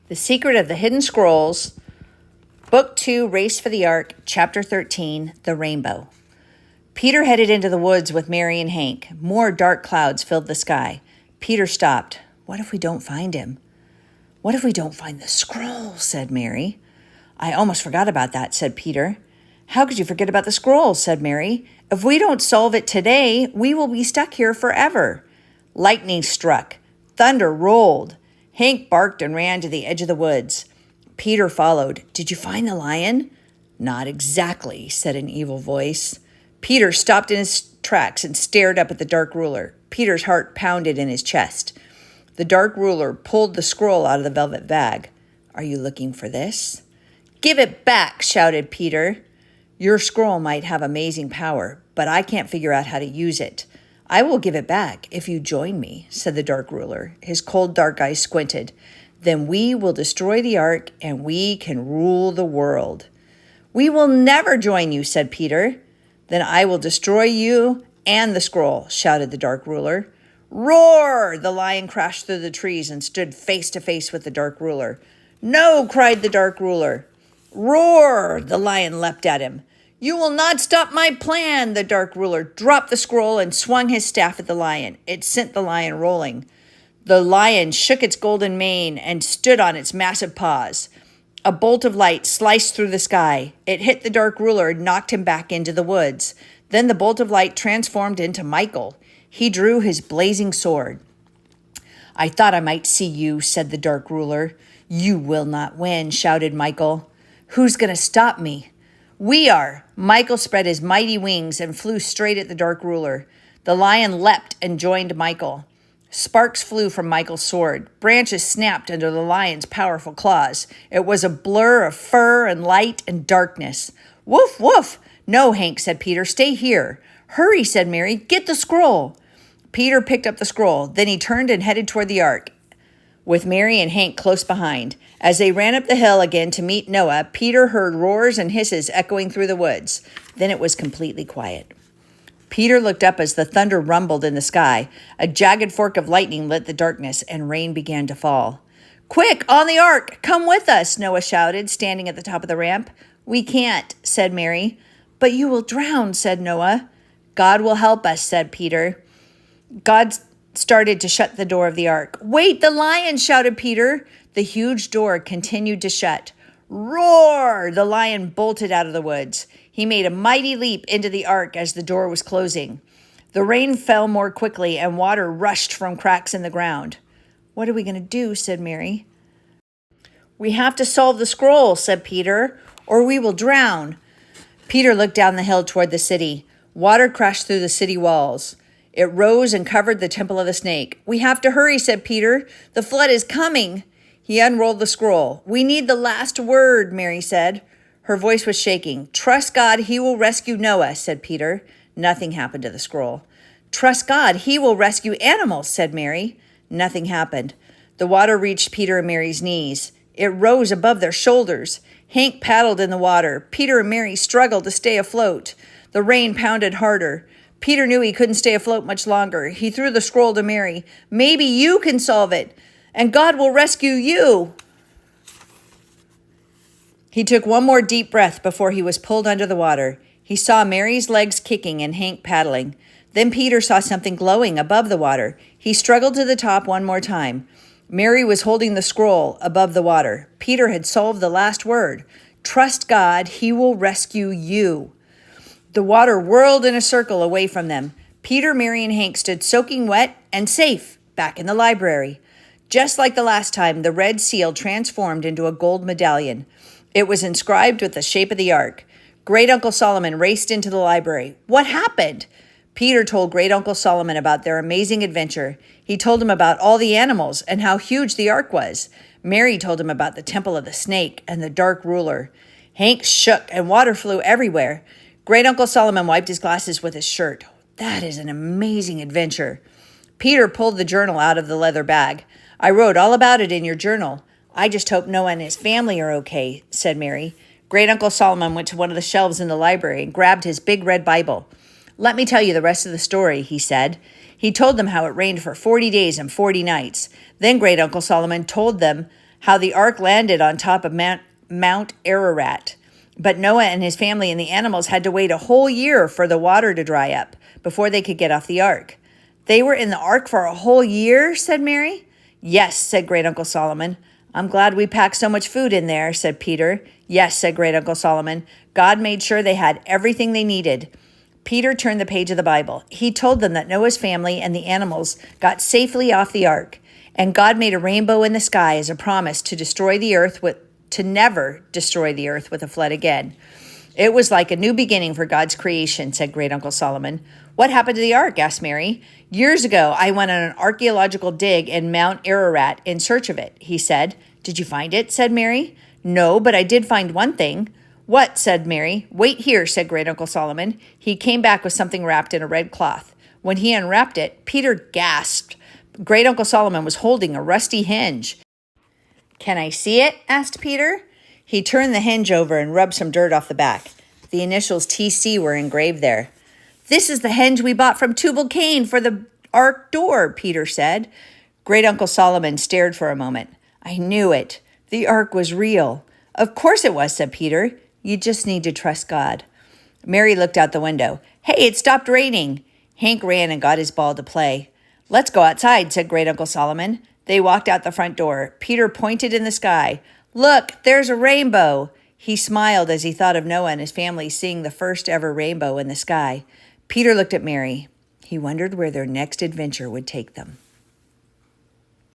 The Secret of the Hidden Scrolls, Book 2, Race for the Ark, Chapter 13, The Rainbow. Peter headed into the woods with Mary and Hank. More dark clouds filled the sky. Peter stopped. What if we don't find him? What if we don't find the scroll, said Mary. I almost forgot about that, said Peter. How could you forget about the scroll, said Mary. If we don't solve it today, we will be stuck here forever. Lightning struck. Thunder rolled. Hank barked and ran to the edge of the woods. Peter followed. Did you find the lion? Not exactly, said an evil voice. Peter stopped in his tracks and stared up at the dark ruler. Peter's heart pounded in his chest. The dark ruler pulled the scroll out of the velvet bag. Are you looking for this? Give it back, shouted Peter. Your scroll might have amazing power, but I can't figure out how to use it. I will give it back if you join me, said the dark ruler. His cold dark eyes squinted. Then we will destroy the ark and we can rule the world. We will never join you, said Peter. Then I will destroy you and the scroll, shouted the dark ruler. Roar! The lion crashed through the trees and stood face to face with the dark ruler. No, cried the dark ruler. Roar! The lion leapt at him. You will not stop my plan, the dark ruler dropped the scroll and swung his staff at the lion. It sent the lion rolling. The lion shook its golden mane and stood on its massive paws. A bolt of light sliced through the sky. It hit the dark ruler and knocked him back into the woods. Then the bolt of light transformed into Michael. He drew his blazing sword. I thought I might see you, said the dark ruler. You will not win, shouted Michael. Who's going to stop me? We are. Michael spread his mighty wings and flew straight at the dark ruler. The lion leapt and joined Michael. Sparks flew from Michael's sword. Branches snapped under the lion's powerful claws. It was a blur of fur and light and darkness. Woof, woof. No, Hank, said Peter. Stay here. Hurry, said Mary. Get the scroll. Peter picked up the scroll. Then he turned and headed toward the ark, with Mary and Hank close behind. As they ran up the hill again to meet Noah, Peter heard roars and hisses echoing through the woods. Then it was completely quiet. Peter looked up as the thunder rumbled in the sky. A jagged fork of lightning lit the darkness, and rain began to fall. Quick, on the ark! Come with us, Noah shouted, standing at the top of the ramp. We can't, said Mary. But you will drown, said Noah. God will help us, said Peter. God started to shut the door of the ark. Wait, the lion, shouted Peter. The huge door continued to shut. Roar! The lion bolted out of the woods. He made a mighty leap into the ark as the door was closing. The rain fell more quickly and water rushed from cracks in the ground. What are we going to do? Said Mary. We have to solve the scroll, said Peter, or we will drown. Peter looked down the hill toward the city. Water crashed through the city walls. It rose and covered the temple of the snake. We have to hurry, said Peter. The flood is coming. He unrolled the scroll. We need the last word, Mary said. Her voice was shaking. Trust God, he will rescue Noah, said Peter. Nothing happened to the scroll. Trust God, he will rescue animals, said Mary. Nothing happened. The water reached Peter and Mary's knees. It rose above their shoulders. Hank paddled in the water. Peter and Mary struggled to stay afloat. The rain pounded harder. Peter knew he couldn't stay afloat much longer. He threw the scroll to Mary. Maybe you can solve it, and God will rescue you. He took one more deep breath before he was pulled under the water. He saw Mary's legs kicking and Hank paddling. Then Peter saw something glowing above the water. He struggled to the top one more time. Mary was holding the scroll above the water. Peter had solved the last word. Trust God, he will rescue you. The water whirled in a circle away from them. Peter, Mary, and Hank stood soaking wet and safe back in the library. Just like the last time, the red seal transformed into a gold medallion. It was inscribed with the shape of the ark. Great Uncle Solomon raced into the library. What happened? Peter told Great Uncle Solomon about their amazing adventure. He told him about all the animals and how huge the ark was. Mary told him about the temple of the snake and the dark ruler. Hank shook and water flew everywhere. Great Uncle Solomon wiped his glasses with his shirt. That is an amazing adventure. Peter pulled the journal out of the leather bag. I wrote all about it in your journal. I just hope Noah and his family are okay, said Mary. Great Uncle Solomon went to one of the shelves in the library and grabbed his big red Bible. Let me tell you the rest of the story, he said. He told them how it rained for 40 days and 40 nights. Then Great Uncle Solomon told them how the ark landed on top of Mount Ararat. But Noah and his family and the animals had to wait a whole year for the water to dry up before they could get off the ark. They were in the ark for a whole year, said Mary. Yes, said Great Uncle Solomon. I'm glad we packed so much food in there, said Peter. Yes, said Great Uncle Solomon. God made sure they had everything they needed. Peter turned the page of the Bible. He told them that Noah's family and the animals got safely off the ark, and God made a rainbow in the sky as a promise to never destroy the earth with a flood again. It was like a new beginning for God's creation, said Great Uncle Solomon. What happened to the ark? Asked Mary. Years ago, I went on an archaeological dig in Mount Ararat in search of it, he said. Did you find it? Said Mary. No, but I did find one thing. What? Said Mary. Wait here, said Great Uncle Solomon. He came back with something wrapped in a red cloth. When he unwrapped it, Peter gasped. Great Uncle Solomon was holding a rusty hinge. Can I see it? Asked Peter. He turned the hinge over and rubbed some dirt off the back. The initials TC were engraved there. This is the hinge we bought from Tubal Cain for the ark door, Peter said. Great Uncle Solomon stared for a moment. I knew it. The ark was real. Of course it was, said Peter. You just need to trust God. Mary looked out the window. Hey, it stopped raining. Hank ran and got his ball to play. Let's go outside, said Great Uncle Solomon. They walked out the front door. Peter pointed in the sky. Look, there's a rainbow. He smiled as he thought of Noah and his family seeing the first ever rainbow in the sky. Peter looked at Mary. He wondered where their next adventure would take them.